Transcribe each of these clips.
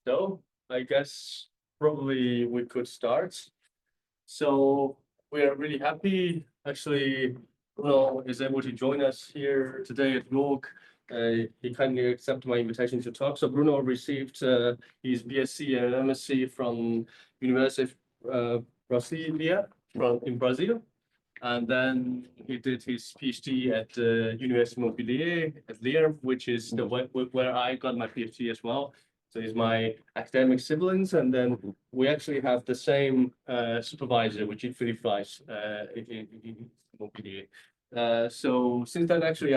So I guess probably we could start. So we are really happy. Actually, Bruno is able to join us here today at York. He kindly accepted my invitation to talk. So Bruno received his BSc and MSc from University of Brasilia in Brazil. And then he did his PhD at the University Montpellier at Lille, which is the where I got my PhD as well. So he's my academic siblings, and then we actually have the same supervisor, which is Philippe Weiss, in Montpellier. So since then, actually,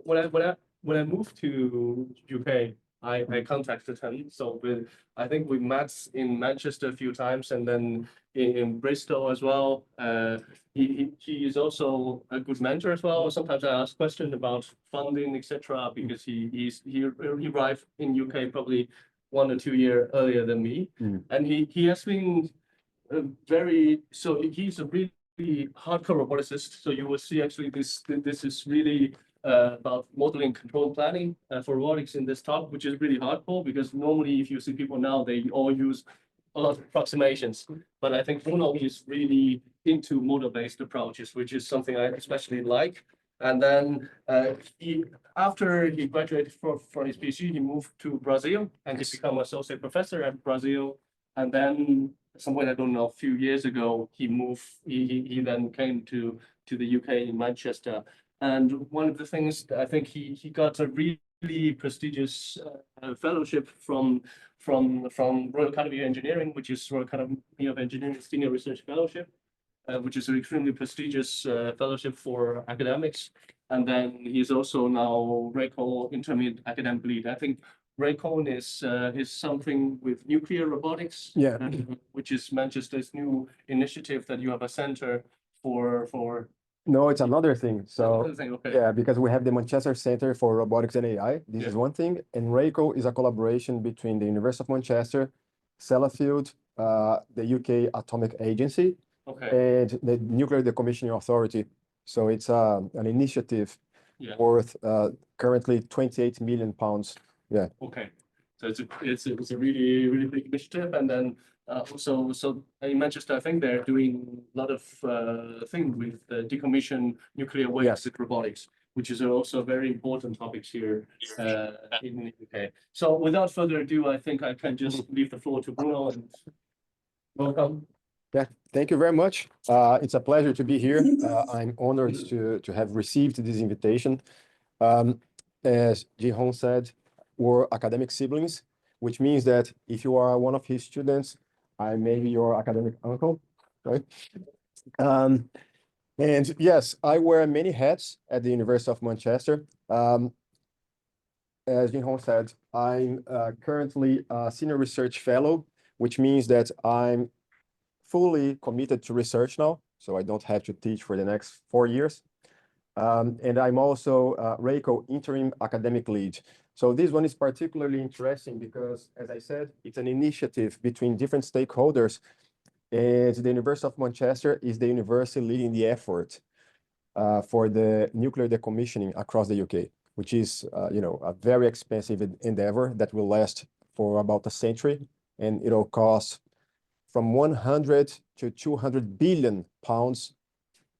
when I moved to UK, I contacted him. So I think we met in Manchester a few times, and then in Bristol as well. He is also a good mentor as well. Sometimes I ask questions about funding, etc., because he arrived in UK probably 1 or 2 years earlier than me, and he has been he's a really hardcore roboticist. So you will see actually this is really about modeling control planning for robotics in this talk, which is really hardcore because normally if you see people now, they all use a lot of approximations. But I think Bruno is really into model-based approaches, which is something I especially like. And then after he graduated from his PhD, he moved to Brazil and he became associate professor at Brazil. And then somewhere, I don't know, a few years ago, he then came to the UK in Manchester. And one of the things that I think he got a really prestigious fellowship from Royal Academy of Engineering, which is Royal Academy of Engineering Senior Research Fellowship, which is an extremely prestigious fellowship for academics. And then he's also now RACO Intermediate Academic Lead. I think RACO is something with nuclear robotics, which is Manchester's new initiative that you have a center for. No, it's another thing. So Another thing, okay. yeah, because we have the Manchester Center for Robotics and AI. This is one thing, and RACO is a collaboration between the University of Manchester, Sellafield, the UK Atomic Agency, and the Nuclear Decommissioning Authority. So it's an initiative worth currently £28 million. Yeah. Okay. So it's a really big initiative, and then also so in Manchester, I think they're doing a lot of things with decommission nuclear waste robotics, which is also a very important topic here in the UK. So without further ado, I think I can just leave the floor to Bruno and welcome. Yeah, thank you very much. It's a pleasure to be here. I'm honored to have received this invitation. As Ji-Hong said, we're academic siblings, which means that if you are one of his students, I may be your academic uncle, right? And yes, I wear many hats at the University of Manchester. As Ji-Hong said, I'm currently a senior research fellow, which means that I'm fully committed to research now, so I don't have to teach for the next 4 years. And I'm also RACO interim academic lead. So this one is particularly interesting because, as I said, it's an initiative between different stakeholders. And the University of Manchester is the university leading the effort for the nuclear decommissioning across the UK, which is, a very expensive endeavor that will last for about a century, and it'll cost from 100 to 200 billion pounds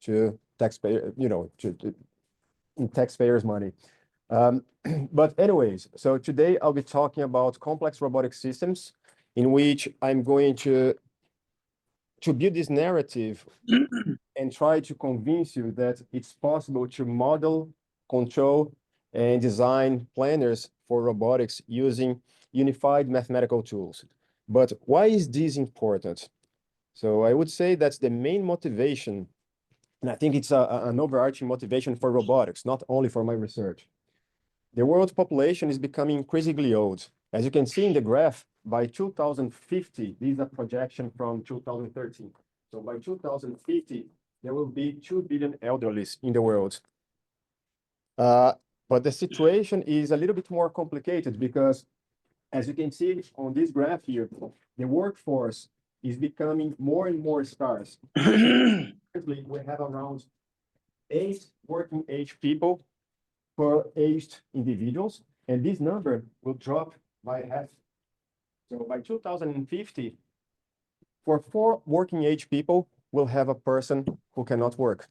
to taxpayer, in taxpayers' money. But anyways, so today I'll be talking about complex robotic systems, in which I'm going to build this narrative and try to convince you that it's possible to model, control, and design planners for robotics using unified mathematical tools. But why is this important? So I would say that's the main motivation, and I think it's an overarching motivation for robotics, not only for my research. The world's population is becoming increasingly old. As you can see in the graph, by 2050, this is a projection from 2013. So by 2050, there will be 2 billion elderlies in the world. But the situation is a little bit more complicated because, as you can see on this graph here, the workforce is becoming more and more scarce. Currently, we have around 8 working age people per aged individuals, and this number will drop by half So by 2050, for 4 working age people, we'll have a person who cannot work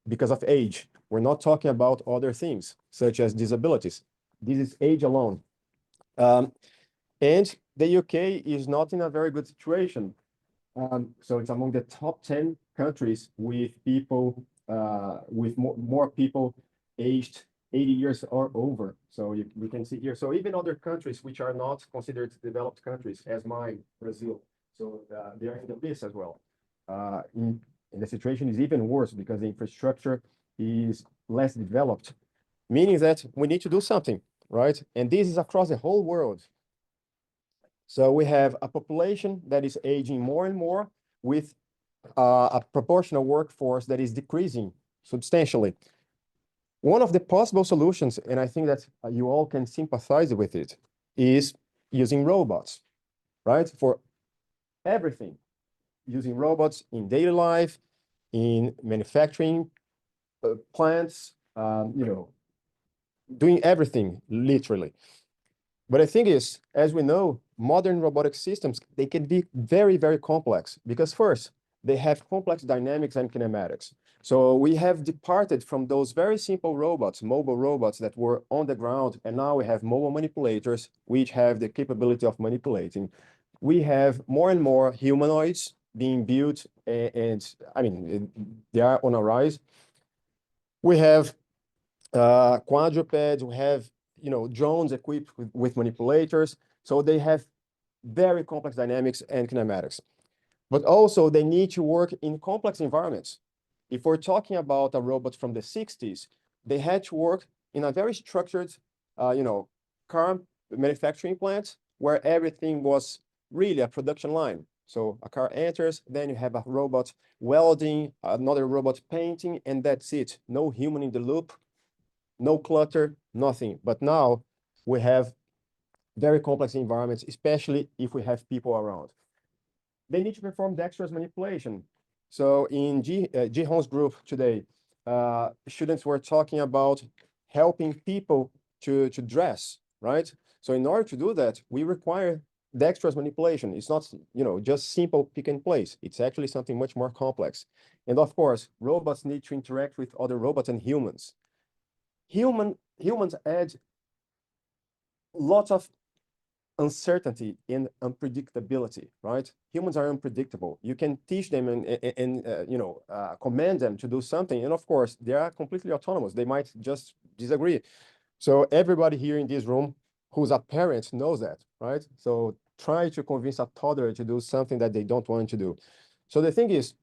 because of age. We're not talking about other things, such as disabilities. This is age alone. And the UK is not in a very good situation. So it's among the top 10 countries with people, with more people aged 80 years or over. So we can see here. So even other countries which are not considered developed countries, as mine, Brazil. So they are in the list as well. And the situation is even worse because the infrastructure is less developed, meaning that we need to do something, right? And this is across the whole world. So we have a population that is aging more and more with a proportional workforce that is decreasing substantially. One of the possible solutions, and I think that you all can sympathize with it, is using robots, right? For everything, using robots in daily life, in manufacturing plants, doing everything, literally. But the thing is, as we know, modern robotic systems, they can be very, very complex because first, they have complex dynamics and kinematics. So we have departed from those very simple robots, mobile robots that were on the ground, and now we have mobile manipulators, which have the capability of manipulating. We have more and more humanoids being built, and I mean, they are on a rise. We have quadrupeds, we have drones equipped with manipulators. So they have very complex dynamics and kinematics. But also they need to work in complex environments. If we're talking about a robot from the 60s, they had to work in a very structured, car manufacturing plant where everything was really a production line. So a car enters, then you have a robot welding, another robot painting, and that's it. No human in the loop, no clutter, nothing. But now we have very complex environments, especially if we have people around. They need to perform dexterous manipulation. So in Jihoon's group today, students were talking about helping people to dress, right? So in order to do that, we require dexterous manipulation. It's not, just simple pick and place. It's actually something much more complex. And of course, robots need to interact with other robots and humans. Humans add lots of uncertainty and unpredictability, right? Humans are unpredictable. You can teach them and command them to do something, and of course, they are completely autonomous. They might just disagree. So everybody here in this room who's a parent knows that, right? So try to convince a toddler to do something that they don't want to do. So the thing is,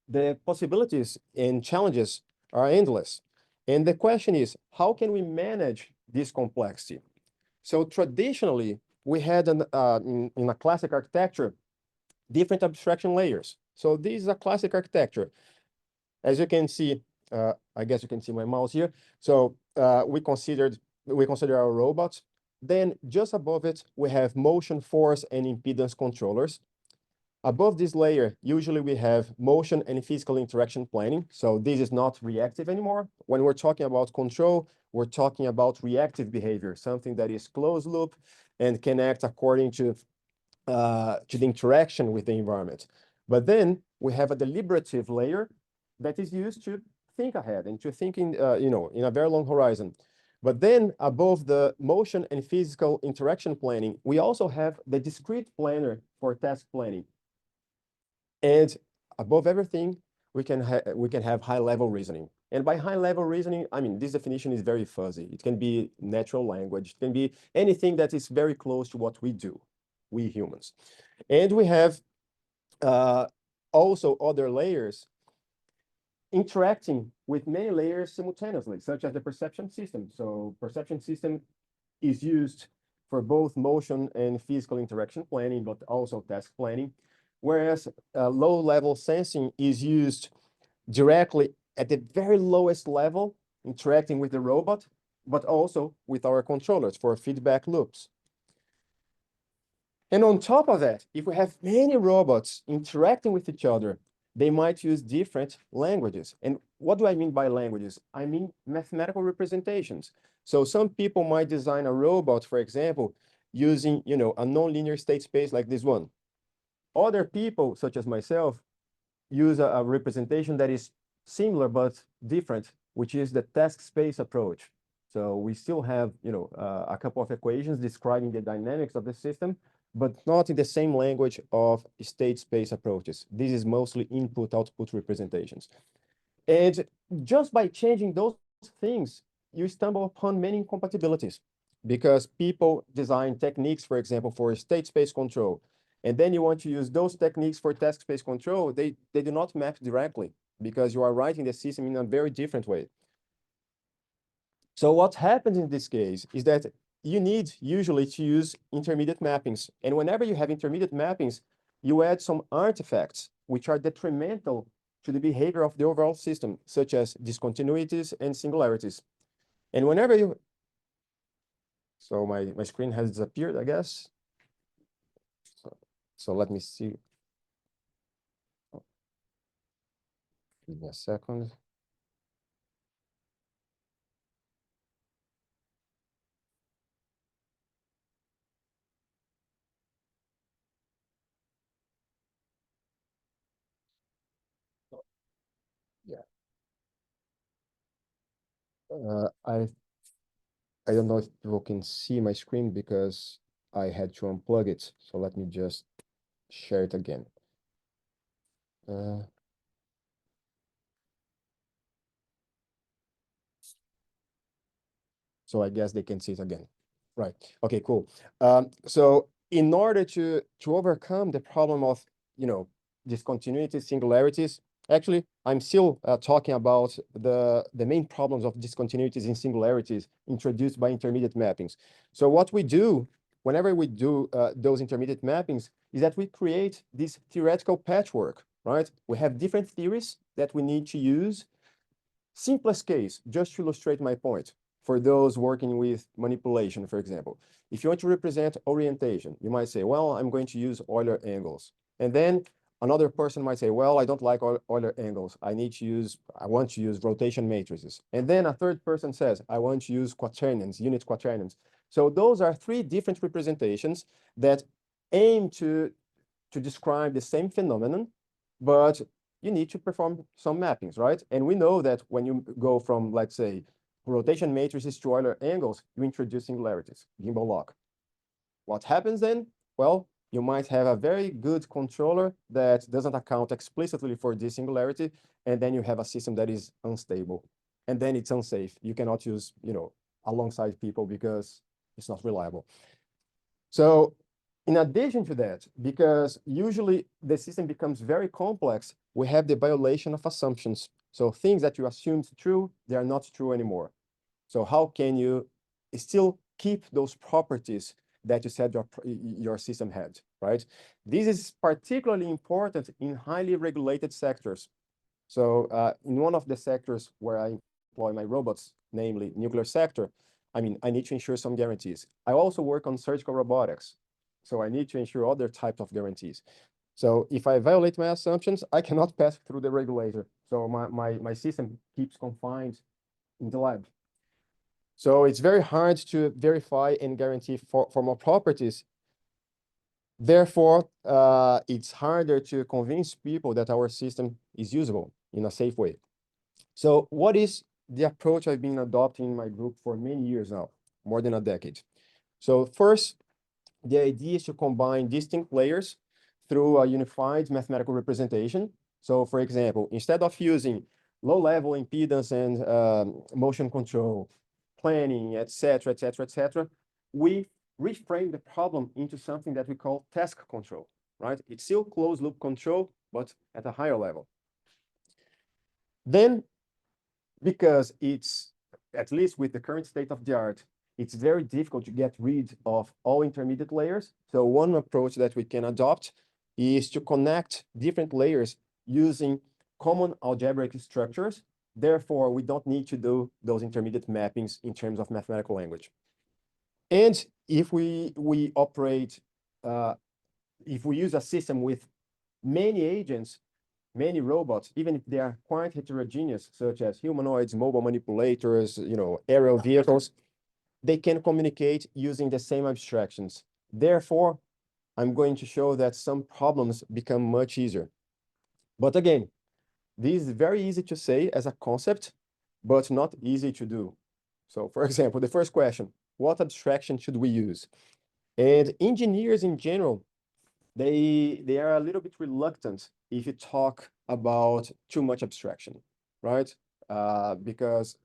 the possibilities and challenges are endless. And the question is, how can we manage this complexity? So traditionally, we had in a classic architecture, different abstraction layers. So this is a classic architecture. As you can see, I guess you can see my mouse here. So we consider our robots. Then just above it, we have motion, force, and impedance controllers. Above this layer, usually we have motion and physical interaction planning. So this is not reactive anymore. When we're talking about control, we're talking about reactive behavior, something that is closed loop and can act according to the interaction with the environment. But then we have a deliberative layer that is used to think ahead and to think in a very long horizon. But then above the motion and physical interaction planning, we also have the discrete planner for task planning. And above everything, we can have high-level reasoning. And by high-level reasoning, I mean, this definition is very fuzzy. It can be natural language. It can be anything that is very close to what we do, we humans. And we have also other layers interacting with many layers simultaneously, such as the perception system. So perception system is used for both motion and physical interaction planning, but also task planning. Whereas low-level sensing is used directly at the very lowest level, interacting with the robot, but also with our controllers for feedback loops. And on top of that, if we have many robots interacting with each other, they might use different languages. And what do I mean by languages? I mean mathematical representations. So some people might design a robot, for example, using, you know, a nonlinear state space like this one. Other people, such as myself, use a representation that is similar but different, which is the task space approach. So we still have, you know, a couple of equations describing the dynamics of the system, but not in the same language of state space approaches. This is mostly input-output representations. And just by changing those things, you stumble upon many incompatibilities because people design techniques, for example, for state space control. And then you want to use those techniques for task space control, they do not map directly because you are writing the system in a very different way. So what happens in this case is that you need usually to use intermediate mappings. And whenever you have intermediate mappings, you add some artifacts which are detrimental to the behavior of the overall system, such as discontinuities and singularities. And whenever you, so my screen has disappeared, I guess. So let me see. Give me a second. Yeah. I don't know if people can see my screen because I had to unplug it. So let me just share it again. So I guess they can see it again. Right. Okay, cool. So in order to overcome the problem of, you know, discontinuities, singularities, actually, I'm still talking about the main problems of discontinuities and singularities introduced by intermediate mappings. So what we do whenever we do those intermediate mappings is that we create this theoretical patchwork, right? We have different theories that we need to use. Simplest case, just to illustrate my point, for those working with manipulation, for example, if you want to represent orientation, you might say, well, I'm going to use Euler angles. And then another person might say, well, I don't like Euler angles. I want to use rotation matrices. And then a third person says, I want to use quaternions, unit quaternions. So those are three different representations that aim to describe the same phenomenon, but you need to perform some mappings, right? And we know that when you go from, let's say, rotation matrices to Euler angles, you introduce singularities, gimbal lock. What happens then? Well, you might have a very good controller that doesn't account explicitly for this singularity, and then you have a system that is unstable, and then it's unsafe. You cannot use, you know, alongside people because it's not reliable. So in addition to that, because usually the system becomes very complex, we have the violation of assumptions. So things that you assumed true, they are not true anymore. So how can you still keep those properties that you said your system had, right? This is particularly important in highly regulated sectors. So in one of the sectors where I employ my robots, namely nuclear sector, I mean, I need to ensure some guarantees. I also work on surgical robotics. So I need to ensure other types of guarantees. So if I violate my assumptions, I cannot pass through the regulator. So my system keeps confined in the lab. So it's very hard to verify and guarantee formal properties. Therefore, it's harder to convince people that our system is usable in a safe way. So what is the approach I've been adopting in my group for many years now, more than a decade? So first, the idea is to combine distinct layers through a unified mathematical representation. So for example, instead of using low-level impedance and motion control, planning, etc., etc., etc., we reframe the problem into something that we call task control, right? It's still closed-loop control, but at a higher level. Then, because it's, at least with the current state of the art, it's very difficult to get rid of all intermediate layers. So one approach that we can adopt is to connect different layers using common algebraic structures. Therefore, we don't need to do those intermediate mappings in terms of mathematical language. And if we operate, if we use a system with many agents, many robots, even if they are quite heterogeneous, such as humanoids, mobile manipulators, you know, aerial vehicles, they can communicate using the same abstractions. Therefore, I'm going to show that some problems become much easier. But again, this is very easy to say as a concept, but not easy to do. So for example, the first question, what abstraction should we use? And engineers in general, they are a little bit reluctant if you talk about too much abstraction, right? Because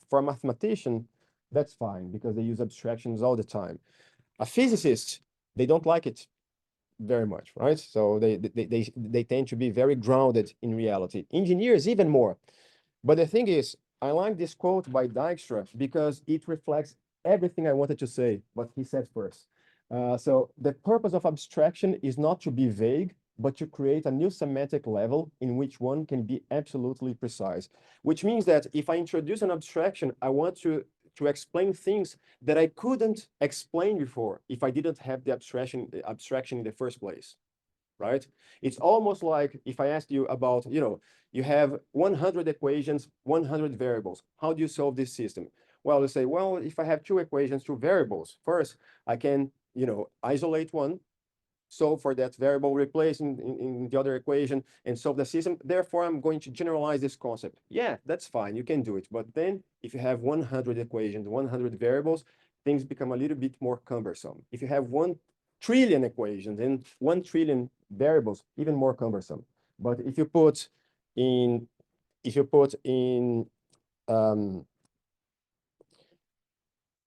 for a mathematician, that's fine because they use abstractions all the time. A physicist, they don't like it very much, right? So they tend to be very grounded in reality. Engineers even more. But the thing is, I like this quote by Dijkstra because it reflects everything I wanted to say, what he said first. So the purpose of abstraction is not to be vague, but to create a new semantic level in which one can be absolutely precise. Which means that if I introduce an abstraction, I want to explain things that I couldn't explain before if I didn't have the abstraction in the first place, right? It's almost like if I asked you about, you have 100 equations, 100 variables. How do you solve this system? Well, you say, well, if I have two equations, two variables, first I can, isolate one, solve for that variable, replace in the other equation and solve the system. Therefore, I'm going to generalize this concept. Yeah, that's fine. You can do it. But then if you have 100 equations, 100 variables, things become a little bit more cumbersome. If you have 1 trillion equations and 1 trillion variables, even more cumbersome. But if you put in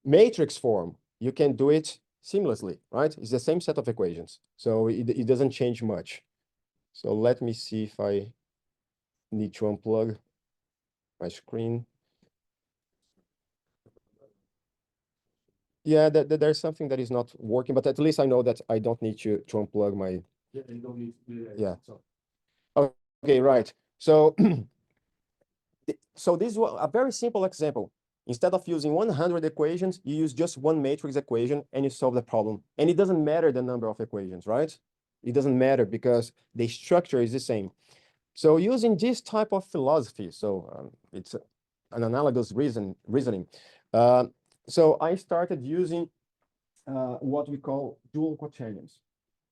matrix form, you can do it seamlessly, right? It's the same set of equations. So it doesn't change much. So let me see if I need to unplug my screen. Yeah, there's something that is not working, but at least I know that I don't need to unplug my. Yeah, you don't need to do that. Yeah. So, Okay, right. So, so this is a very simple example. Instead of using 100 equations, you use just one matrix equation and you solve the problem. And it doesn't matter the number of equations, right? It doesn't matter because the structure is the same. So using this type of philosophy, so it's an analogous reasoning. So I started using what we call dual quaternions.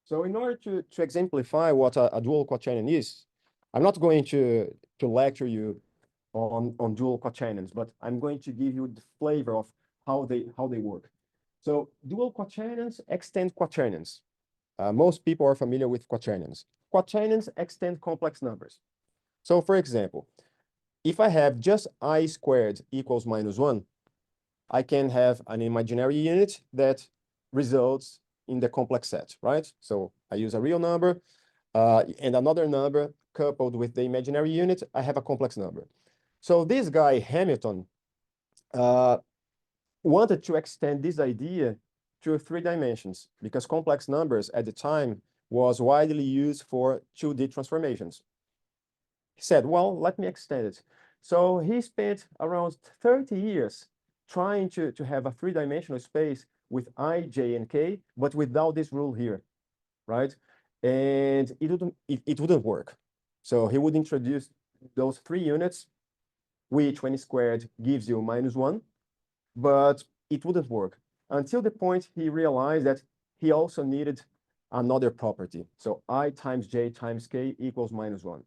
So in order to exemplify what a dual quaternion is, I'm not going to lecture you on dual quaternions, but I'm going to give you the flavor of how they work. So dual quaternions extend quaternions. Most people are familiar with quaternions. Quaternions extend complex numbers. So for example, if I have just I squared equals -1, I can have an imaginary unit that results in the complex set, right? So I use a real number and another number coupled with the imaginary unit, I have a complex number. So this guy, Hamilton, wanted to extend this idea to 3 dimensions because complex numbers at the time was widely used for 2D transformations. He said, well, let me extend it. So he spent around 30 years trying to have a 3-dimensional space with I, J, and K, but without this rule here, right? And it wouldn't work. So he would introduce those 3 units, which when squared gives you -1, but it wouldn't work until the point he realized that he also needed another property. So I times J times K equals -1.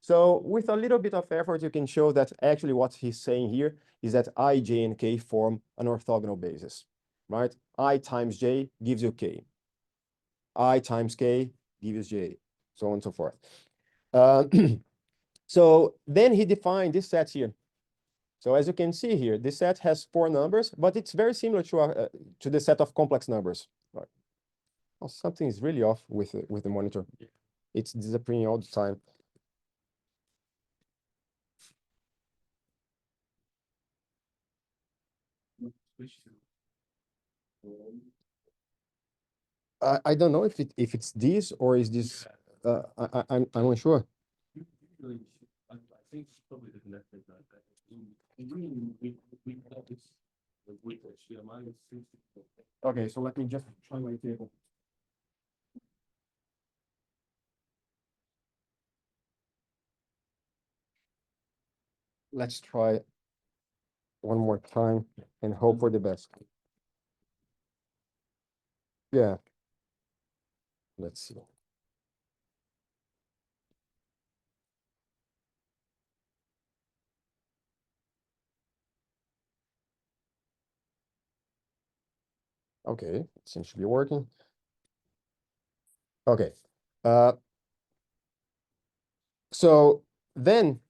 So with a little bit of effort, you can show that actually what he's saying here is that I, J, and K form an orthogonal basis, right? I times J gives you K. I times K gives J, so on and so forth. So then he defined this set here. So as you can see here, this set has 4 numbers, but it's very similar to the set of complex numbers. Right. Oh, something is really off with the monitor. It's disappearing all the time. I don't know if it's this or is this. I'm unsure. I think it's probably the connected like that. We have this with HDMI. Okay, so let me just try my table. Let's try one more time and hope for the best. Yeah. Let's see. Okay, it seems to be working. Okay. So then,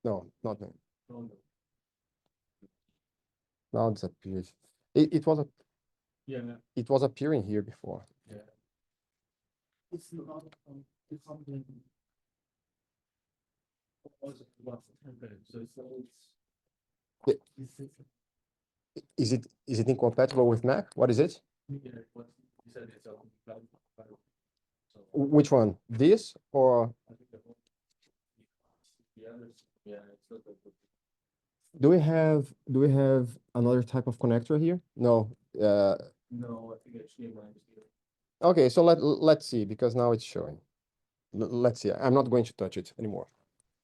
no, not then. Now it's appeared. It was a, Yeah, it was appearing here before. yeah. It's not, it's something. So I- is it incompatible with Mac? What is it? yeah, what you said it's so Which one? This or I think the others, yeah, it's not that good. do we have another type of connector here? No. No, I think HDMI is here. Okay, so let's see because now it's showing. Let's see. I'm not going to touch it anymore,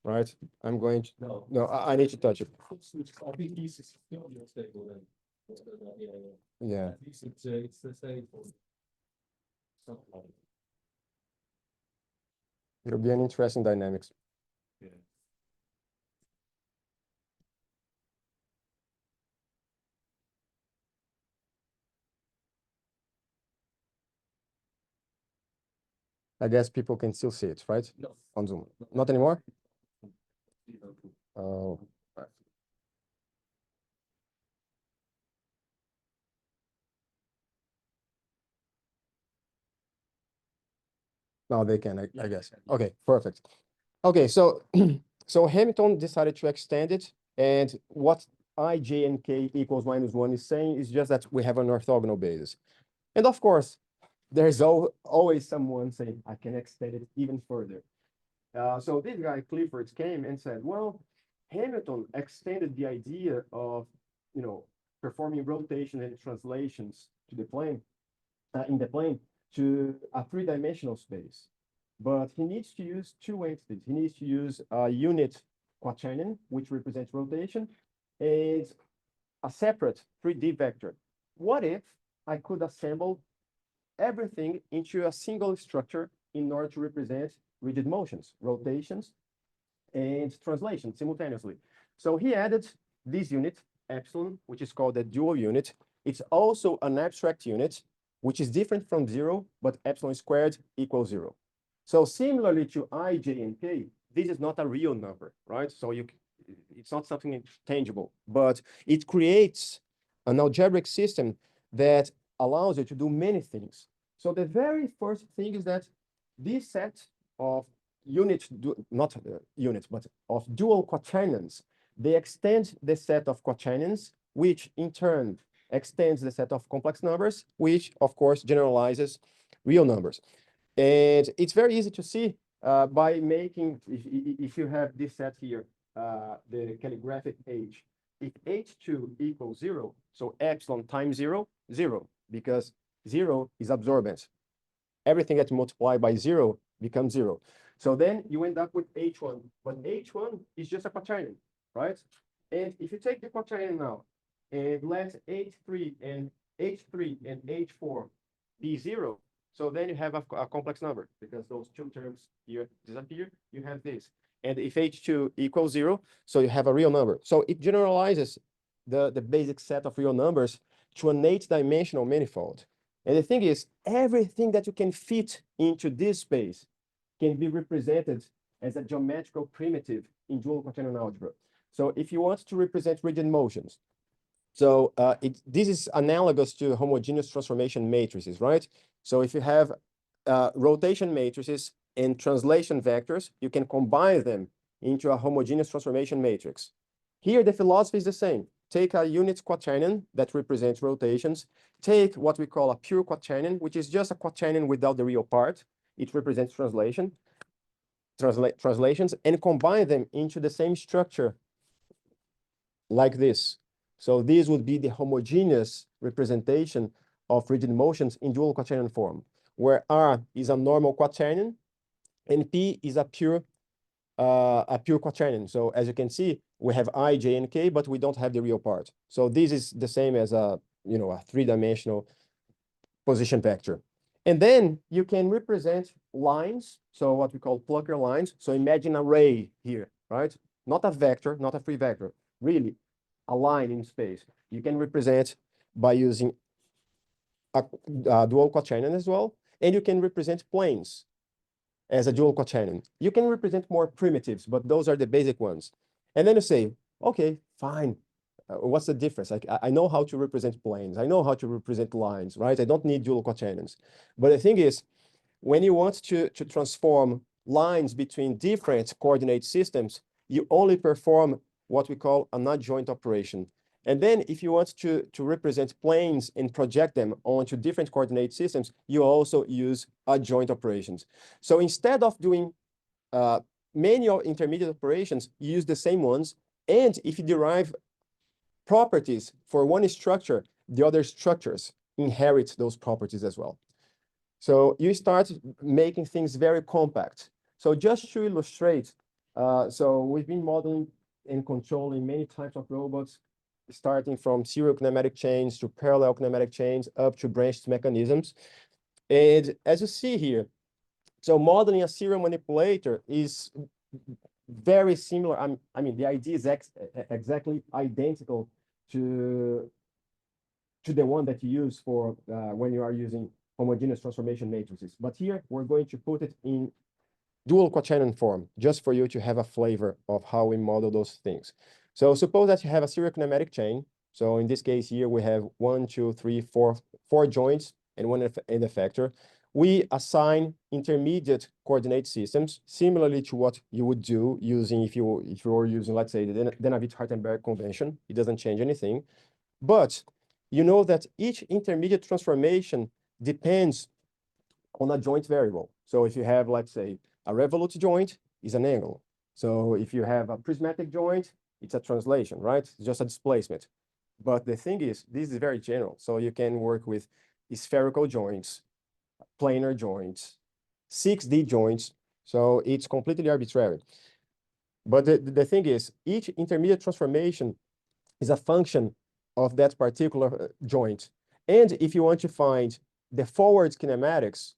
right? I'm going to. No. No, I need to touch it. Which I think this is still your stable then. Yeah, yeah. Yeah. At least it's the same for something like It'll be an interesting dynamics. yeah. I guess people can still see it, right? No. On Zoom. Not anymore? Liverpool. Oh, now they can, I guess. Okay, perfect. Okay, so so Hamilton decided to extend it, and what I, j, and k equals -1 is saying is just that we have an orthogonal basis. And of course, there's always someone saying, I can extend it even further. So this guy, Clifford, came and said, well, Hamilton extended the idea of, performing rotation and translations to the plane, in the plane, to a three-dimensional space. But he needs to use two entities. He needs to use a unit quaternion, which represents rotation, and a separate 3D vector. What if I could assemble everything into a single structure in order to represent rigid motions, rotations, and translation simultaneously? So he added this unit, epsilon, which is called the dual unit. It's also an abstract unit, which is different from 0, but epsilon squared equals 0. So similarly to I, j, and k, this is not a real number, right? So it's not something tangible, but it creates an algebraic system that allows you to do many things. So the very first thing is that this set of units, not units, but of dual quaternions, they extend the set of quaternions, which in turn extends the set of complex numbers, which of course generalizes real numbers. And it's very easy to see by making, if you have this set here, the calligraphic H, if H2 equals 0, so epsilon times 0, 0, because 0 is absorbance. Everything that's multiplied by 0 becomes 0. So then you end up with H1, but H1 is just a quaternion, right? And if you take the quaternion now and let H3 and H4 be 0, so then you have a complex number because those two terms here disappear. You have this. And if H2 equals 0, so you have a real number. So it generalizes the basic set of real numbers to an 8-dimensional manifold. And the thing is, everything that you can fit into this space can be represented as a geometrical primitive in dual quaternion algebra. So if you want to represent rigid motions, so this is analogous to homogeneous transformation matrices, right? So if you have rotation matrices and translation vectors, you can combine them into a homogeneous transformation matrix. Here, the philosophy is the same. Take a unit quaternion that represents rotations, take what we call a pure quaternion, which is just a quaternion without the real part. It represents translations, and combine them into the same structure like this. So this would be the homogeneous representation of rigid motions in dual quaternion form, where R is a normal quaternion and P is a pure quaternion. So as you can see, we have I, j, and k, but we don't have the real part. So this is the same as a 3-dimensional position vector. And then you can represent lines, so what we call plucker lines. So imagine an array here, right? Not a vector, not a free vector, really a line in space. You can represent by using a dual quaternion as well, and you can represent planes as a dual quaternion. You can represent more primitives, but those are the basic ones. And then you say, okay, fine. What's the difference? I know how to represent planes. I know how to represent lines, right? I don't need dual quaternions. But the thing is, when you want to transform lines between different coordinate systems, you only perform what we call an adjoint operation. And then if you want to represent planes and project them onto different coordinate systems, you also use adjoint operations. So instead of doing manual intermediate operations, you use the same ones. And if you derive properties for one structure, the other structures inherit those properties as well. So you start making things very compact. So just to illustrate, so we've been modeling and controlling many types of robots, starting from serial kinematic chains to parallel kinematic chains up to branched mechanisms. And as you see here, so modeling a serial manipulator is very similar. I mean, the idea is exactly identical to the one that you use for when you are using homogeneous transformation matrices. But here we're going to put it in dual quaternion form, just for you to have a flavor of how we model those things. So suppose that you have a serial kinematic chain. So in this case here, we have 1, 2, 3, 4 joints and one end effector. We assign intermediate coordinate systems, similarly to what you would do using if you were using, let's say, the Denavit-Hartenberg convention. It doesn't change anything. But you know that each intermediate transformation depends on a joint variable. So if you have, let's say, a revolute joint, is an angle. So if you have a prismatic joint, it's a translation, right? It's just a displacement. But the thing is, this is very general. So you can work with spherical joints, planar joints, 6D joints. So it's completely arbitrary. But the thing is, each intermediate transformation is a function of that particular joint. And if you want to find the forward kinematics,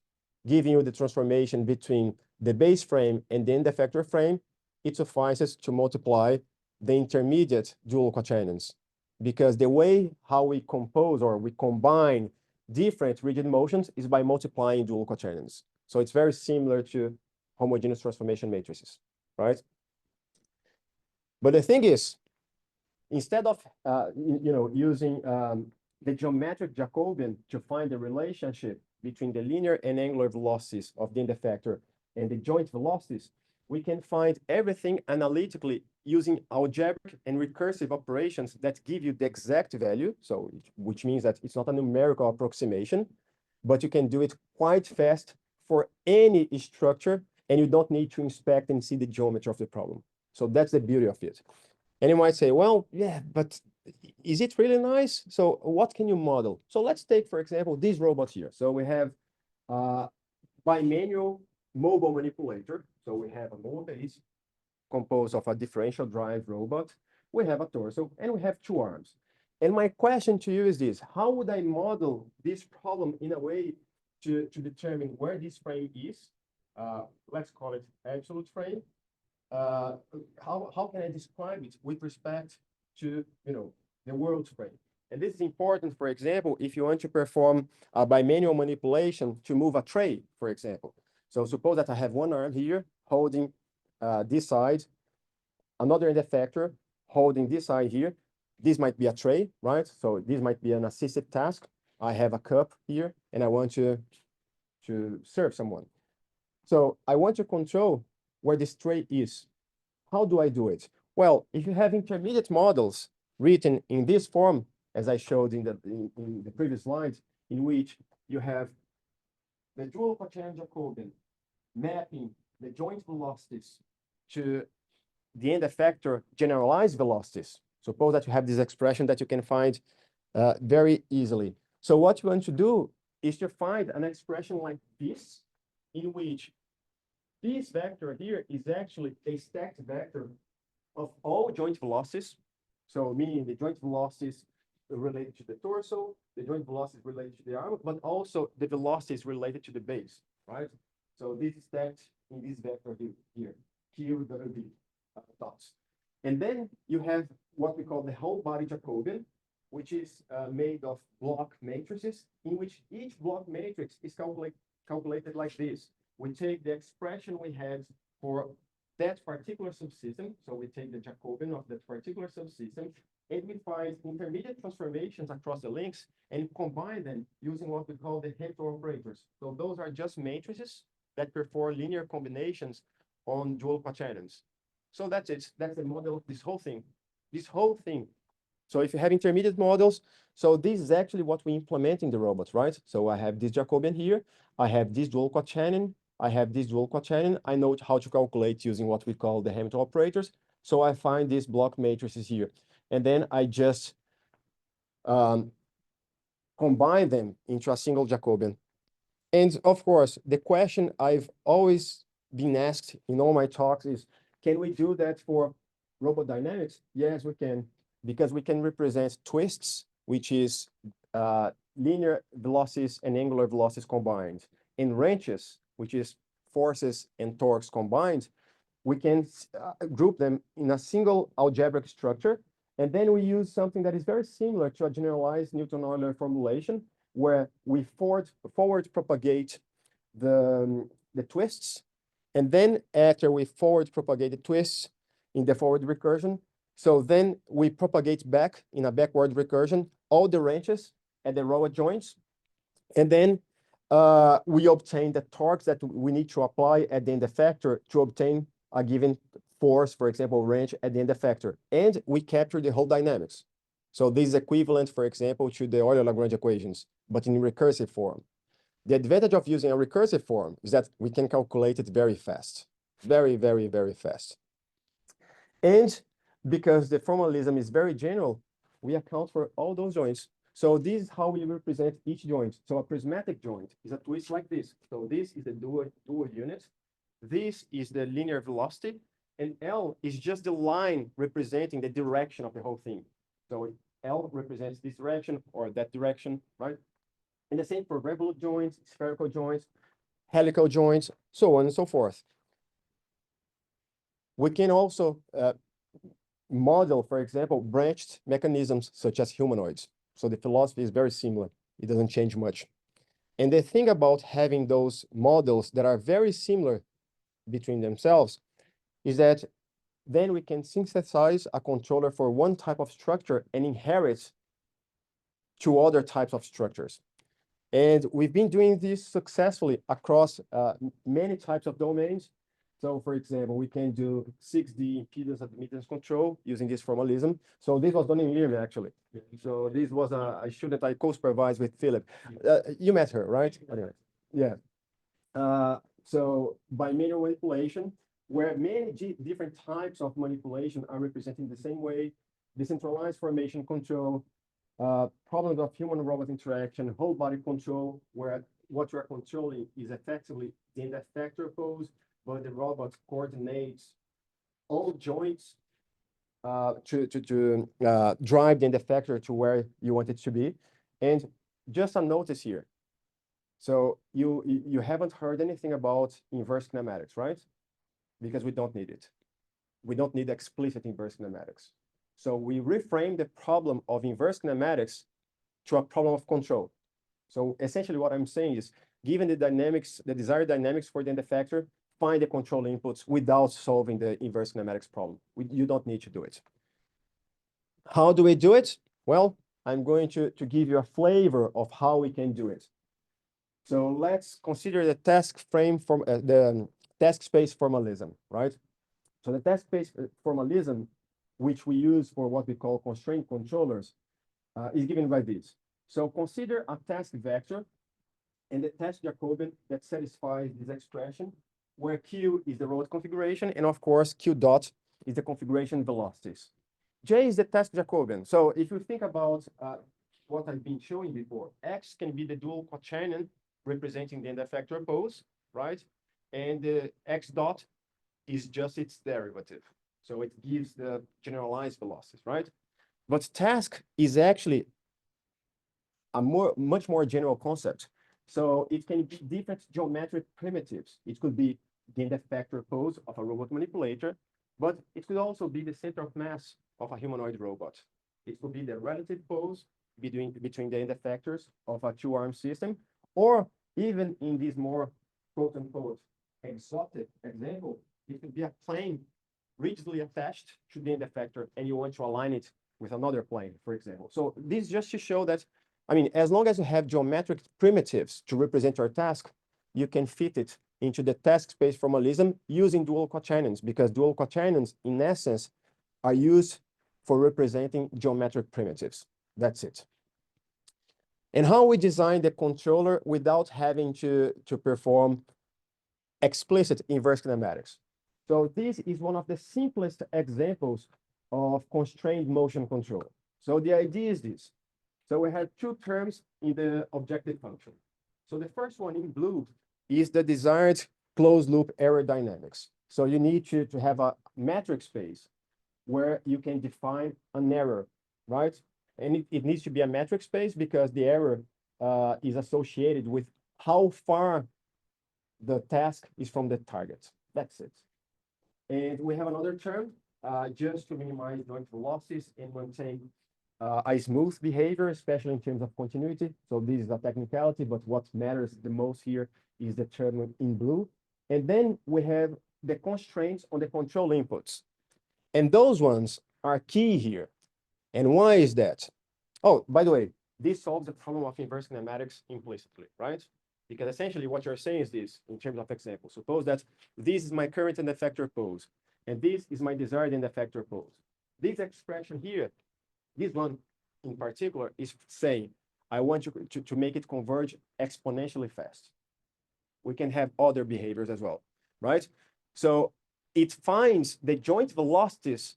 giving you the transformation between the base frame and the end effector frame, it suffices to multiply the intermediate dual quaternions. Because the way how we compose or we combine different rigid motions is by multiplying dual quaternions. So it's very similar to homogeneous transformation matrices, right? But the thing is, instead of using the geometric Jacobian to find the relationship between the linear and angular velocities of the end effector and the joint velocities, we can find everything analytically using algebraic and recursive operations that give you the exact value. So, which means that it's not a numerical approximation, but you can do it quite fast for any structure, and you don't need to inspect and see the geometry of the problem. So that's the beauty of it. And you might say, well, yeah, but is it really nice? So what can you model? So let's take, for example, this robot here. So we have bimanual mobile manipulator. So we have a mobile base composed of a differential drive robot. We have a torso and we have 2 arms. And my question to you is this: how would I model this problem in a way to determine where this frame is? Let's call it absolute frame. How can I describe it with respect to the world frame? And this is important, for example, if you want to perform a bimanual manipulation to move a tray, for example. So suppose that I have one arm here holding this side, another end effector holding this side here. This might be a tray, right? So this might be an assisted task. I have a cup here and I want to serve someone. So I want to control where this tray is. How do I do it? Well, if you have intermediate models written in this form, as I showed in the previous slides, in which you have the dual quaternion Jacobian mapping the joint velocities to the end effector generalized velocities. Suppose that you have this expression that you can find very easily. So what you want to do is to find an expression like this, in which this vector here is actually a stacked vector of all joint velocities. So meaning the joint velocities related to the torso, the joint velocity is related to the arm, but also the velocity is related to the base, right? So this is stacked in this vector here, Q, W, dots. And then you have what we call the whole body Jacobian, which is made of block matrices, in which each block matrix is calculated like this. We take the expression we had for that particular subsystem, so we take the Jacobian of that particular subsystem, and we find intermediate transformations across the links and combine them using what we call the Hamilton operators. So those are just matrices that perform linear combinations on dual quaternions. So that's it. That's the model of this whole thing. This whole thing. So if you have intermediate models, so this is actually what we implement in the robots, right? So I have this Jacobian here. I have this dual quaternion. I have this dual quaternion. I know how to calculate using what we call the Hamilton operators. So I find these block matrices here. And then I just combine them into a single Jacobian. And of course, the question I've always been asked in all my talks is, can we do that for robot dynamics? Yes, we can, because we can represent twists, which is linear velocities and angular velocities combined. In wrenches, which is forces and torques combined, we can group them in a single algebraic structure. And then we use something that is very similar to a generalized Newton-Euler formulation, where we forward propagate the twists. And then after we forward propagate the twists in the forward recursion, so then we propagate back in a backward recursion all the wrenches at the robot joints. And then we obtain the torques that we need to apply at the end effector to obtain a given force, for example, wrench at the end effector. And we capture the whole dynamics. So this is equivalent, for example, to the Euler-Lagrange equations, but in recursive form. The advantage of using a recursive form is that we can calculate it very fast, very, very, very fast. And because the formalism is very general, we account for all those joints. So this is how we represent each joint. So a prismatic joint is a twist like this. So this is the dual unit. This is the linear velocity, and L is just the line representing the direction of the whole thing. So L represents this direction or that direction, right? And the same for revolute joints, spherical joints, helical joints, so on and so forth. We can also model, for example, branched mechanisms such as humanoids. So the philosophy is very similar. It doesn't change much. And the thing about having those models that are very similar between themselves is that then we can synthesize a controller for one type of structure and inherit to other types of structures. And we've been doing this successfully across many types of domains. So for example, we can do 6D impedance admittance control using this formalism. So this was done in LIRM actually. So this was a student I co-supervised with Philip. You met her, right? Anyway, yeah. So by manual manipulation, where many different types of manipulation are represented the same way, decentralized formation control, problems of human-robot interaction, whole body control, where what you're controlling is effectively the end effector pose, but the robot coordinates all joints to drive the end effector to where you want it to be. And just a notice here. So you haven't heard anything about inverse kinematics, right? Because we don't need it. We don't need explicit inverse kinematics. So we reframe the problem of inverse kinematics to a problem of control. So essentially what I'm saying is, given the dynamics, the desired dynamics for the end effector, find the control inputs without solving the inverse kinematics problem. You don't need to do it. How do we do it? Well, I'm going to give you a flavor of how we can do it. So let's consider the task frame from the task space formalism, right? So the task space formalism, which we use for what we call constraint controllers, is given by this. So consider a task vector and the task Jacobian that satisfies this expression, where Q is the robot configuration, and of course, Q dot is the configuration velocities. J is the task Jacobian. So if you think about what I've been showing before, X can be the dual quaternion representing the end effector pose, right? And the X dot is just its derivative. So it gives the generalized velocities, right? But task is actually much more general concept. So it can be different geometric primitives. It could be the end-effector pose of a robot manipulator, but it could also be the center of mass of a humanoid robot. It could be the relative pose between the end-effectors of a two-arm system, or even in this more quote-unquote exotic example, it could be a plane rigidly attached to the end-effector, and you want to align it with another plane, for example. So this just to show that, I mean, as long as you have geometric primitives to represent your task, you can fit it into the task space formalism using dual quaternions, because dual quaternions, in essence, are used for representing geometric primitives. That's it. And how we design the controller without having to perform explicit inverse kinematics. So this is one of the simplest examples of constrained motion control. So the idea is this. So we have two terms in the objective function. So the first one in blue is the desired closed loop error dynamics. So you need to have a metric space where you can define an error, right? And it needs to be a metric space because the error is associated with how far the task is from the target. That's it. And we have another term just to minimize joint losses and maintain a smooth behavior, especially in terms of continuity. So this is a technicality, but what matters the most here is the term in blue. And then we have the constraints on the control inputs. And those ones are key here. And why is that? Oh, by the way, this solves the problem of inverse kinematics implicitly, right? Because essentially what you're saying is this, in terms of example. Suppose that this is my current end-effector pose, and this is my desired end-effector pose. This expression here, this one in particular, is saying, I want you to make it converge exponentially fast. We can have other behaviors as well, right? So it finds the joint velocities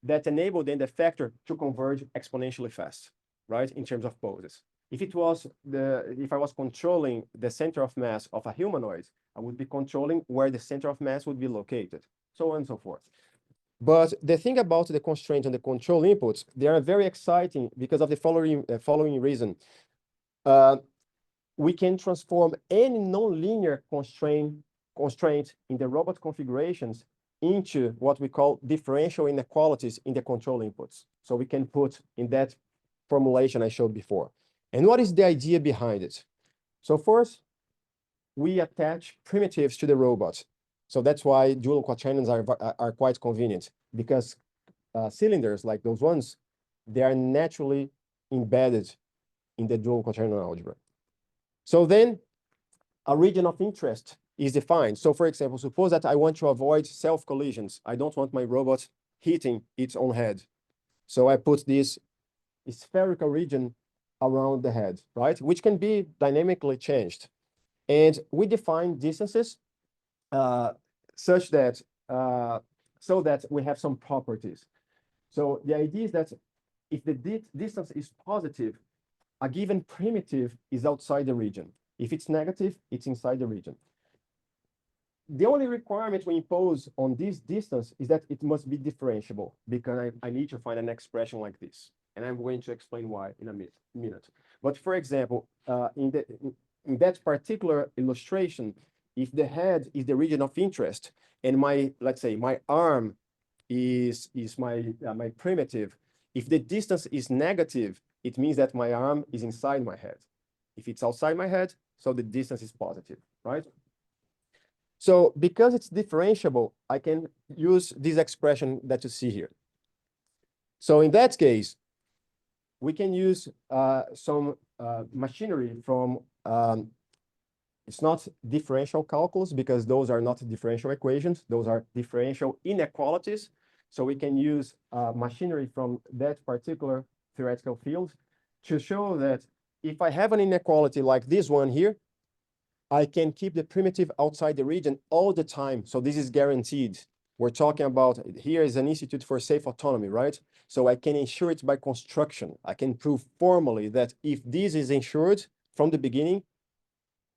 that enable the end-effector to converge exponentially fast, right, in terms of poses. If I was controlling the center of mass of a humanoid, I would be controlling where the center of mass would be located, so on and so forth. But the thing about the constraints and the control inputs, they are very exciting because of the following reason. We can transform any nonlinear constraint in the robot configurations into what we call differential inequalities in the control inputs. So we can put in that formulation I showed before. And what is the idea behind it? So first, we attach primitives to the robot. So that's why dual quaternions are quite convenient, because cylinders like those ones, they are naturally embedded in the dual quaternion algebra. So then a region of interest is defined. So for example, suppose that I want to avoid self-collisions. I don't want my robot hitting its own head. So I put this spherical region around the head, right? Which can be dynamically changed. And we define distances such that, so that we have some properties. So the idea is that if the distance is positive, a given primitive is outside the region. If it's negative, it's inside the region. The only requirement we impose on this distance is that it must be differentiable, because I need to find an expression like this. And I'm going to explain why in a minute. But for example, in that particular illustration, if the head is the region of interest, and let's say my arm is my primitive, if the distance is negative, it means that my arm is inside my head. If it's outside my head, so the distance is positive, right? So because it's differentiable, I can use this expression that you see here. So in that case, we can use some machinery from, it's not differential calculus, because those are not differential equations. Those are differential inequalities. So we can use machinery from that particular theoretical field to show that if I have an inequality like this one here, I can keep the primitive outside the region all the time. So this is guaranteed. We're talking about, here is an institute for safe autonomy, right? So I can ensure it by construction. I can prove formally that if this is ensured from the beginning,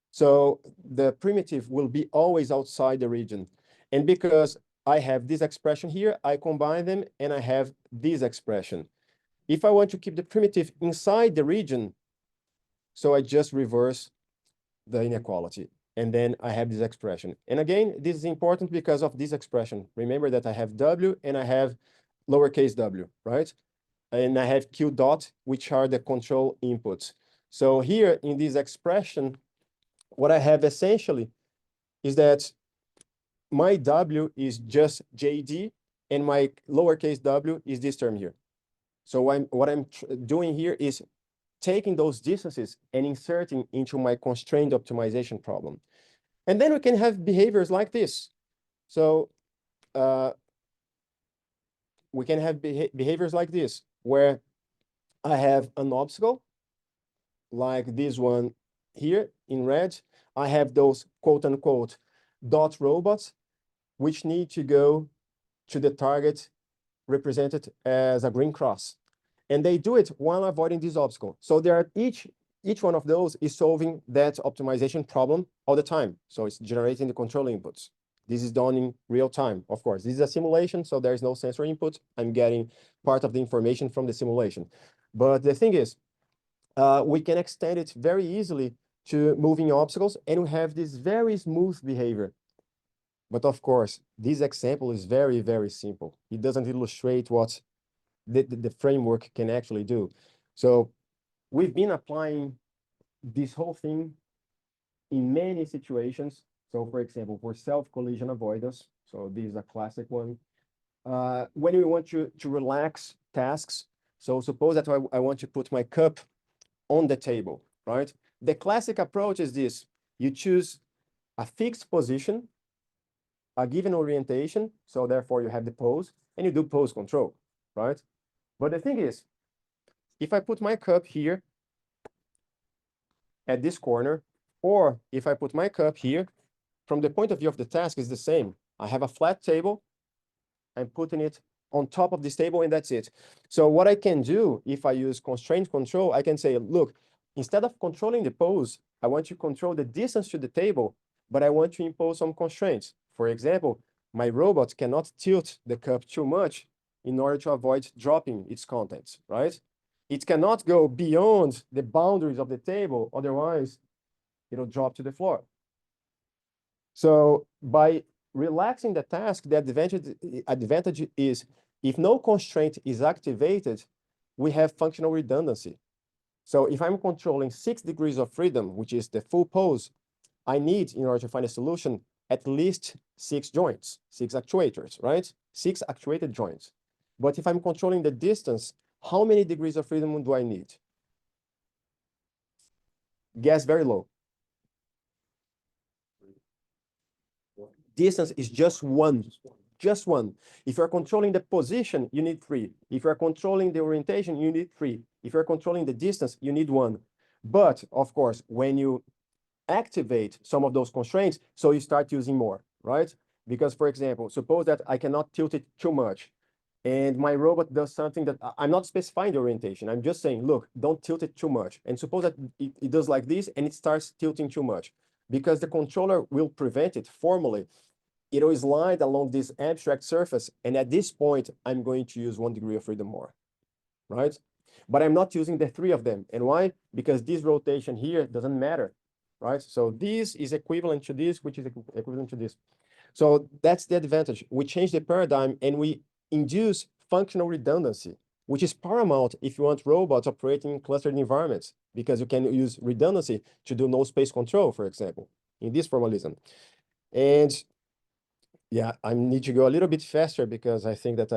so the primitive will be always outside the region. And because I have this expression here, I combine them and I have this expression. If I want to keep the primitive inside the region, So I just reverse the inequality. And then I have this expression. And again, this is important because of this expression. Remember that I have W and I have lowercase w, right? And I have Q dot, which are the control inputs. So here in this expression, what I have essentially is that my W is just JD and my lowercase w is this term here. So what I'm doing here is taking those distances and inserting into my constrained optimization problem. And then we can have behaviors like this. So we can have behaviors like this, where I have an obstacle, like this one here in red. I have those quote unquote dot robots, which need to go to the target represented as a green cross. And they do it while avoiding this obstacle. So there are each one of those is solving that optimization problem all the time. So it's generating the control inputs. This is done in real time, of course. This is a simulation, so there is no sensor input. I'm getting part of the information from the simulation. But the thing is, we can extend it very easily to moving obstacles, and we have this very smooth behavior. But of course, this example is very, very simple. It doesn't illustrate what the framework can actually do. So we've been applying this whole thing in many situations. So for example, for self-collision avoidance, so this is a classic one. When we want to relax tasks, so suppose that I want to put my cup on the table, right? The classic approach is this: you choose a fixed position, a given orientation, so therefore you have the pose, and you do pose control, right? But the thing is, if I put my cup here at this corner, or if I put my cup here, from the point of view of the task is the same. I have a flat table, I'm putting it on top of this table, and that's it. So what I can do, if I use constraint control, I can say, look, instead of controlling the pose, I want to control the distance to the table, but I want to impose some constraints. For example, my robot cannot tilt the cup too much in order to avoid dropping its contents, right? It cannot go beyond the boundaries of the table, otherwise it'll drop to the floor. So by relaxing the task, the advantage is if no constraint is activated, we have functional redundancy. So if I'm controlling 6 degrees of freedom, which is the full pose, I need, in order to find a solution, at least 6 joints, 6 actuators, right? 6 actuated joints. But if I'm controlling the distance, how many degrees of freedom do I need? Guess very low. Distance is just one. Just one. If you're controlling the position, you need 3. If you're controlling the orientation, you need 3. If you're controlling the distance, you need 1. But of course, when you activate some of those constraints, so you start using more, right? Because for example, suppose that I cannot tilt it too much, and my robot does something that I'm not specifying the orientation. I'm just saying, look, don't tilt it too much. And suppose that it does like this and it starts tilting too much. Because the controller will prevent it formally, it will slide along this abstract surface. And at this point, I'm going to use 1 degree of freedom more, right? But I'm not using the 3 of them. And why? Because this rotation here doesn't matter, right? So this is equivalent to this, which is equivalent to this. So that's the advantage. We change the paradigm and we induce functional redundancy, which is paramount if you want robots operating in clustered environments, because you can use redundancy to do no space control, for example, in this formalism. And yeah, I need to go a little bit faster because I think that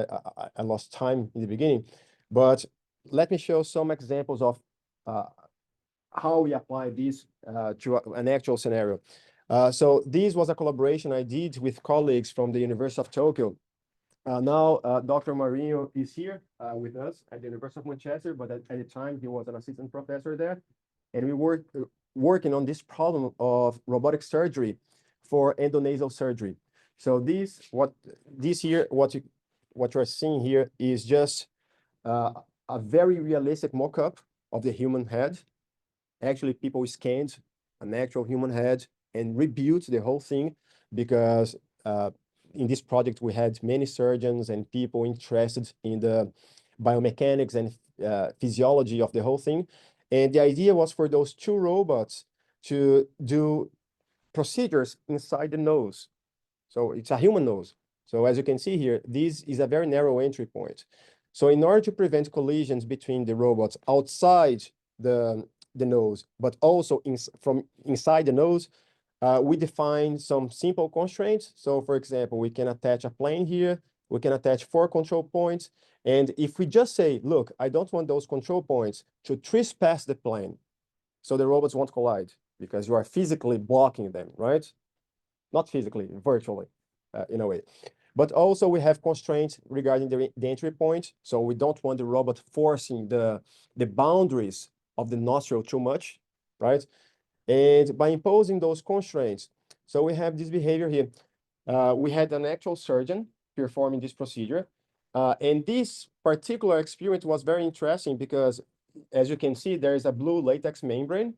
I lost time in the beginning. But let me show some examples of how we apply this to an actual scenario. So this was a collaboration I did with colleagues from the University of Tokyo. Now, Dr. Marinho is here with us at the University of Manchester, but at the time he was an assistant professor there. And we were working on this problem of robotic surgery for endonasal surgery. So what you're seeing here is just a very realistic mock-up of the human head. Actually, people scanned an actual human head and rebuilt the whole thing because in this project, we had many surgeons and people interested in the biomechanics and physiology of the whole thing. And the idea was for those two robots to do procedures inside the nose. So it's a human nose. So as you can see here, this is a very narrow entry point. So in order to prevent collisions between the robots outside the nose, but also from inside the nose, we define some simple constraints. So for example, we can attach a plane here, we can attach 4 control points. And if we just say, look, I don't want those control points to trespass the plane, so the robots won't collide because you are physically blocking them, right? Not physically, virtually, in a way. But also we have constraints regarding the entry point. So we don't want the robot forcing the boundaries of the nostril too much, right? And by imposing those constraints, so we have this behavior here. We had an actual surgeon performing this procedure. And this particular experiment was very interesting because, as you can see, there is a blue latex membrane.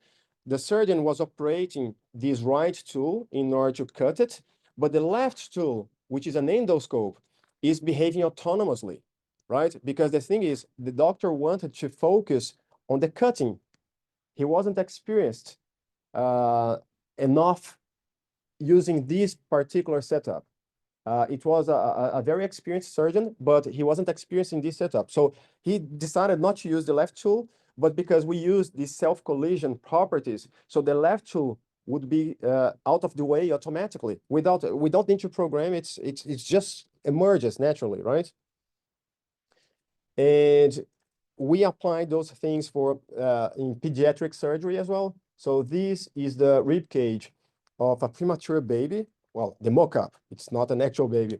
The surgeon was operating this right tool in order to cut it, but the left tool, which is an endoscope, is behaving autonomously, right? Because the thing is, the doctor wanted to focus on the cutting. He wasn't experienced enough using this particular setup. It was a very experienced surgeon, but he wasn't experienced in this setup. So he decided not to use the left tool, but because we use these self-collision properties, so the left tool would be out of the way automatically. We don't need to program it. It's just emerges naturally, right? And we apply those things for in pediatric surgery as well. So this is the rib cage of a premature baby. Well, the mock-up, it's not an actual baby.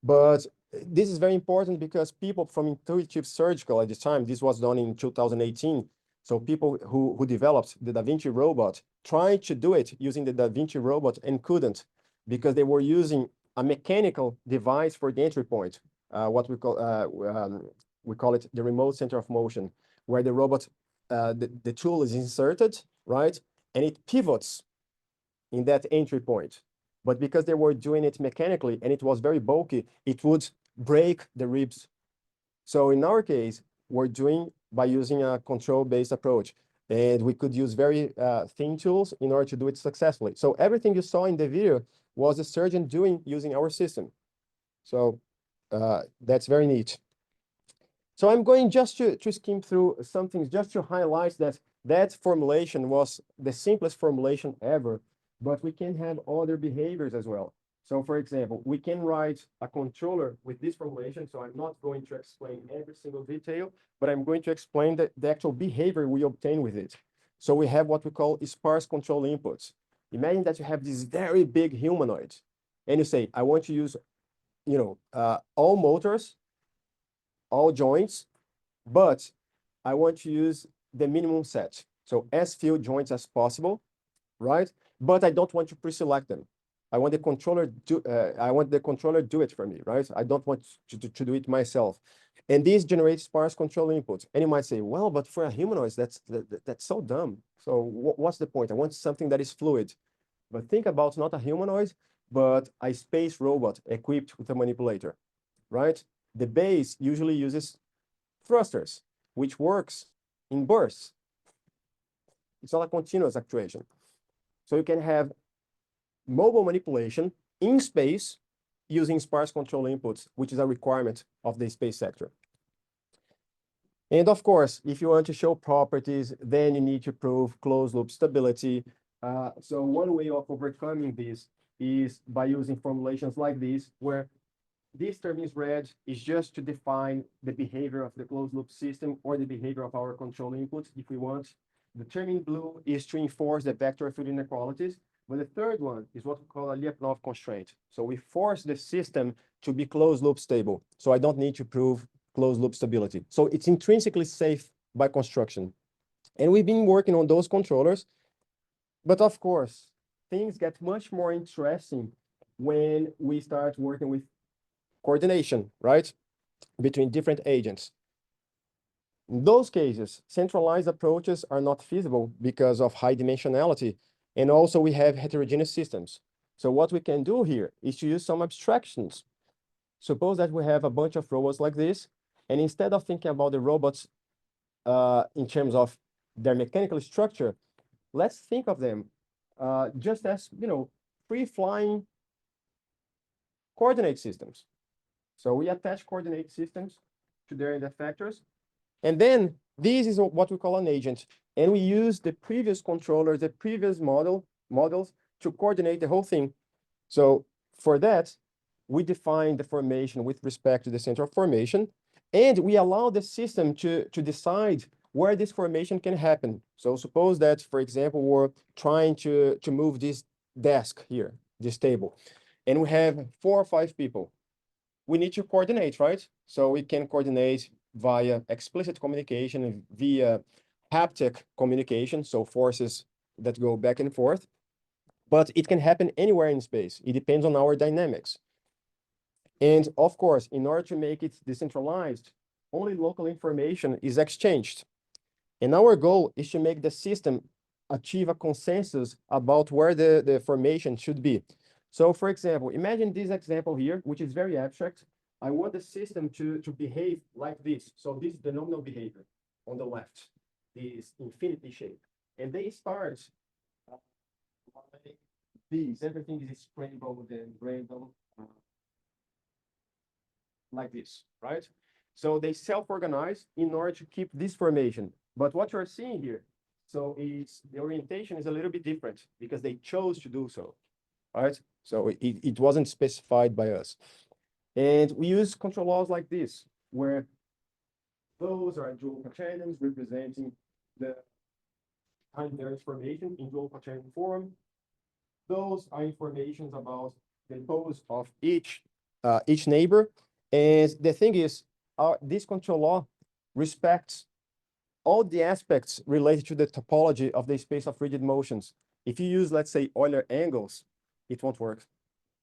But this is very important because people from Intuitive Surgical at the time, this was done in 2018. So people who developed the Da Vinci robot tried to do it using the Da Vinci robot and couldn't because they were using a mechanical device for the entry point, what we call it the remote center of motion, where the robot, the tool is inserted, right? And it pivots in that entry point. But because they were doing it mechanically and it was very bulky, it would break the ribs. So in our case, we're doing by using a control-based approach. And we could use very thin tools in order to do it successfully. So everything you saw in the video was the surgeon doing using our system. So that's very neat. So I'm going just to skim through some things, just to highlight that formulation was the simplest formulation ever, but we can have other behaviors as well. So for example, we can write a controller with this formulation. So I'm not going to explain every single detail, but I'm going to explain the actual behavior we obtain with it. So we have what we call sparse control inputs. Imagine that you have this very big humanoid and you say, I want to use, all motors, all joints, but I want to use the minimum set. So as few joints as possible, right? But I don't want to pre-select them. I want the controller do it for me, right? I don't want to do it myself. And this generates sparse control inputs. And you might say, well, but for a humanoid, that's so dumb. So what's the point? I want something that is fluid. But think about not a humanoid, but a space robot equipped with a manipulator, right? The base usually uses thrusters, which works in bursts. It's not a continuous actuation. So you can have mobile manipulation in space using sparse control inputs, which is a requirement of the space sector. And of course, if you want to show properties, then you need to prove closed loop stability. So one way of overcoming this is by using formulations like this, where this term is red is just to define the behavior of the closed loop system or the behavior of our control inputs if we want. The term in blue is to enforce the vector field inequalities. But the third one is what we call a Lyapunov constraint. So we force the system to be closed loop stable. So I don't need to prove closed loop stability. So it's intrinsically safe by construction. And we've been working on those controllers. But of course, things get much more interesting when we start working with coordination, right, between different agents. In those cases, centralized approaches are not feasible because of high dimensionality. And also we have heterogeneous systems. So what we can do here is to use some abstractions. Suppose that we have a bunch of robots like this, and instead of thinking about the robots in terms of their mechanical structure, let's think of them just as, free-flying coordinate systems. So we attach coordinate systems to their factors. And then this is what we call an agent. And we use the previous controllers, the previous models to coordinate the whole thing. So for that, we define the formation with respect to the center of formation, and we allow the system to decide where this formation can happen. So suppose that, for example, we're trying to move this desk here, this table, and we have 4 or 5 people. We need to coordinate, right? So we can coordinate via explicit communication, via haptic communication, so forces that go back and forth. But it can happen anywhere in space. It depends on our dynamics. And of course, in order to make it decentralized, only local information is exchanged. And our goal is to make the system achieve a consensus about where the formation should be. So for example, imagine this example here, which is very abstract. I want the system to behave like this. So this is the nominal behavior on the left, this infinity shape. And they start like this. Everything is scrambled and random, like this, right? So they self-organize in order to keep this formation. But what you're seeing here, so is the orientation is a little bit different because they chose to do so, right? So it wasn't specified by us. And we use control laws like this, where those are dual quaternions representing the time varies formation in dual quaternion form. Those are informations about the pose of each neighbor. And the thing is, this control law respects all the aspects related to the topology of the space of rigid motions. If you use, let's say, Euler angles, it won't work,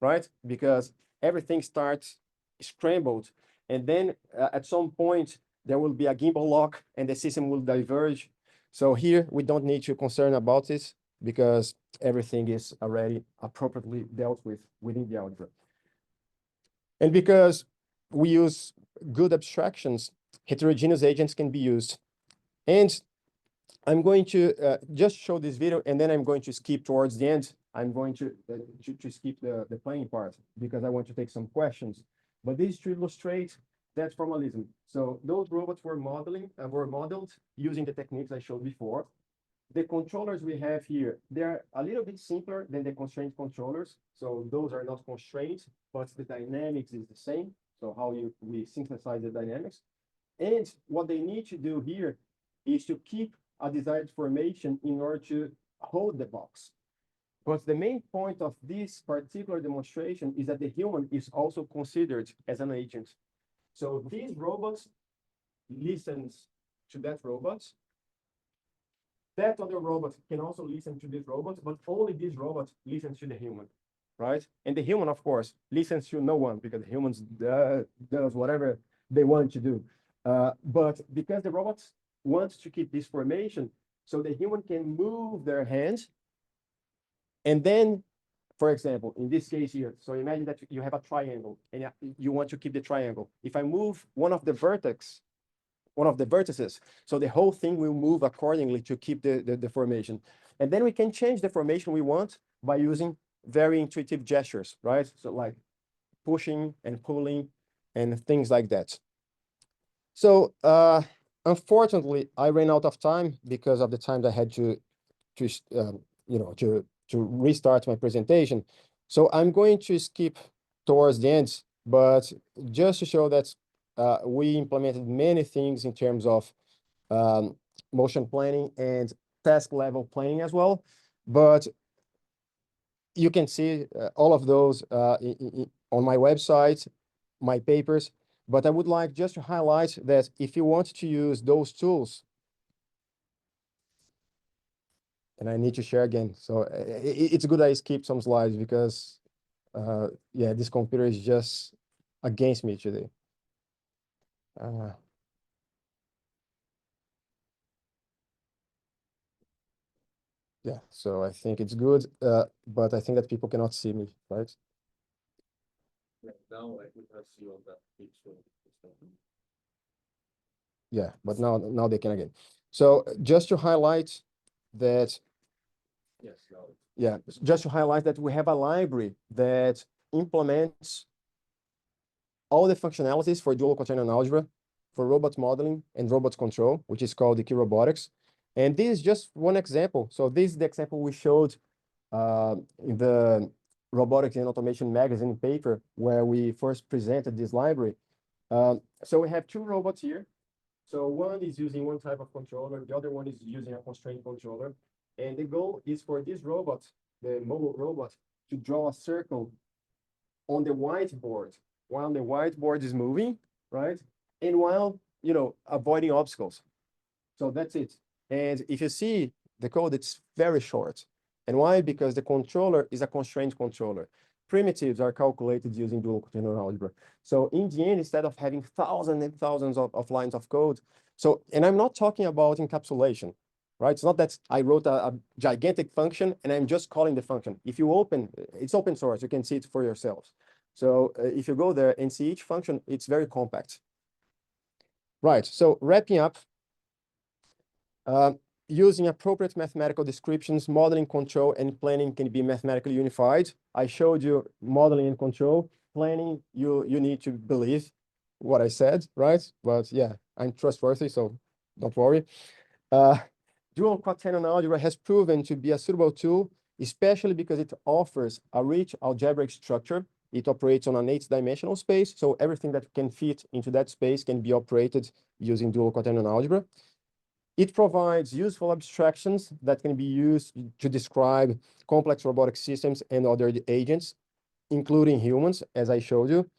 right? Because everything starts scrambled. And then at some point, there will be a gimbal lock and the system will diverge. So here, we don't need to concern about this because everything is already appropriately dealt with within the algebra. And because we use good abstractions, heterogeneous agents can be used. And I'm going to just show this video, and then I'm going to skip towards the end. I'm going to skip the playing part because I want to take some questions. But this is to illustrate that formalism. So those robots were modeled using the techniques I showed before. The controllers we have here, they're a little bit simpler than the constraint controllers. So those are not constrained, but the dynamics is the same. So how we synthesize the dynamics. And what they need to do here is to keep a desired formation in order to hold the box. But the main point of this particular demonstration is that the human is also considered as an agent. So these robots listens to that robot. That other robot can also listen to this robot, but only this robot listens to the human, right? And the human, of course, listens to no one because humans does whatever they want to do. But because the robots want to keep this formation, so the human can move their hands. And then, for example, in this case here, so imagine that you have a triangle and you want to keep the triangle. If I move one of the vertices, so the whole thing will move accordingly to keep the formation. And then we can change the formation we want by using very intuitive gestures, right? So like pushing and pulling and things like that. So unfortunately, I ran out of time because of the time that I had to restart my presentation. So I'm going to skip towards the end, but just to show that we implemented many things in terms of motion planning and task level planning as well. But you can see all of those on my website, my papers. But I would like just to highlight that if you want to use those tools, and I need to share again. So it's good I skip some slides because, yeah, this computer is just against me today. Yeah, so I think it's good, but I think that people cannot see me, right? Yeah, now I can see on that picture. Yeah, but now they can again. So just to highlight that, Yes. No. yeah, just to highlight that we have a library that implements all the functionalities for dual quaternion algebra, for robot modeling and robot control, which is called the key robotics. And this is just one example. So this is the example we showed in the Robotics and Automation magazine paper where we first presented this library. So we have two robots here. So one is using one type of controller, the other one is using a constraint controller. And the goal is for this robot, the mobile robot, to draw a circle on the whiteboard while the whiteboard is moving, right? And while, avoiding obstacles. So that's it. And if you see the code, it's very short. And why? Because the controller is a constraint controller. Primitives are calculated using dual quaternion algebra. So in the end, instead of having thousands and thousands of lines of code, and I'm not talking about encapsulation, right? It's not that I wrote a gigantic function and I'm just calling the function. If you open, it's open source, you can see it for yourselves. So if you go there and see each function, it's very compact. Right, so wrapping up, using appropriate mathematical descriptions, modeling, control, and planning can be mathematically unified. I showed you modeling and control. Planning, you need to believe what I said, right? But yeah, I'm trustworthy, so don't worry. Dual quaternion algebra has proven to be a suitable tool, especially because it offers a rich algebraic structure. It operates on an 8-dimensional space, so everything that can fit into that space can be operated using dual quaternion algebra. It provides useful abstractions that can be used to describe complex robotic systems and other agents, including humans, as I showed you.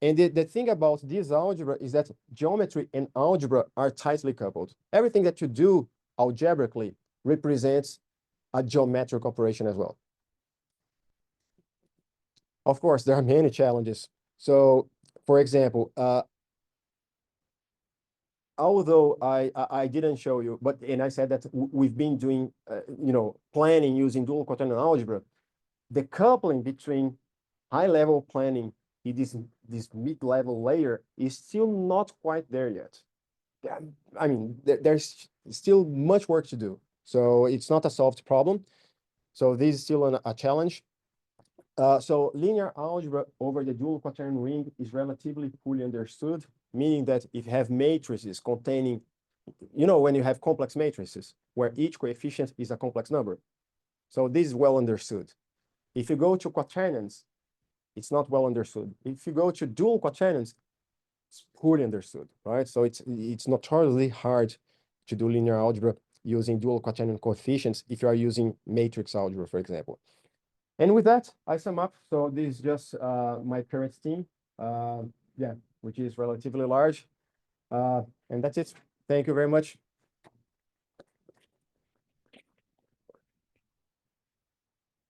And the thing about this algebra is that geometry and algebra are tightly coupled. Everything that you do algebraically represents a geometric operation as well. Of course, there are many challenges. So, for example, although I didn't show you, and I said that we've been doing, planning using dual quaternion algebra, the coupling between high-level planning in this mid-level layer is still not quite there yet. I mean, there's still much work to do. So it's not a solved problem. So this is still a challenge. So linear algebra over the dual quaternion ring is relatively poorly understood, meaning that if you have matrices containing, when you have complex matrices where each coefficient is a complex number. So this is well understood. If you go to quaternions, it's not well understood. If you go to dual quaternions, it's poorly understood, right? So it's notoriously hard to do linear algebra using dual quaternion coefficients if you are using matrix algebra, for example. And with that, I sum up. So this is just my current team, which is relatively large. And that's it. Thank you very much.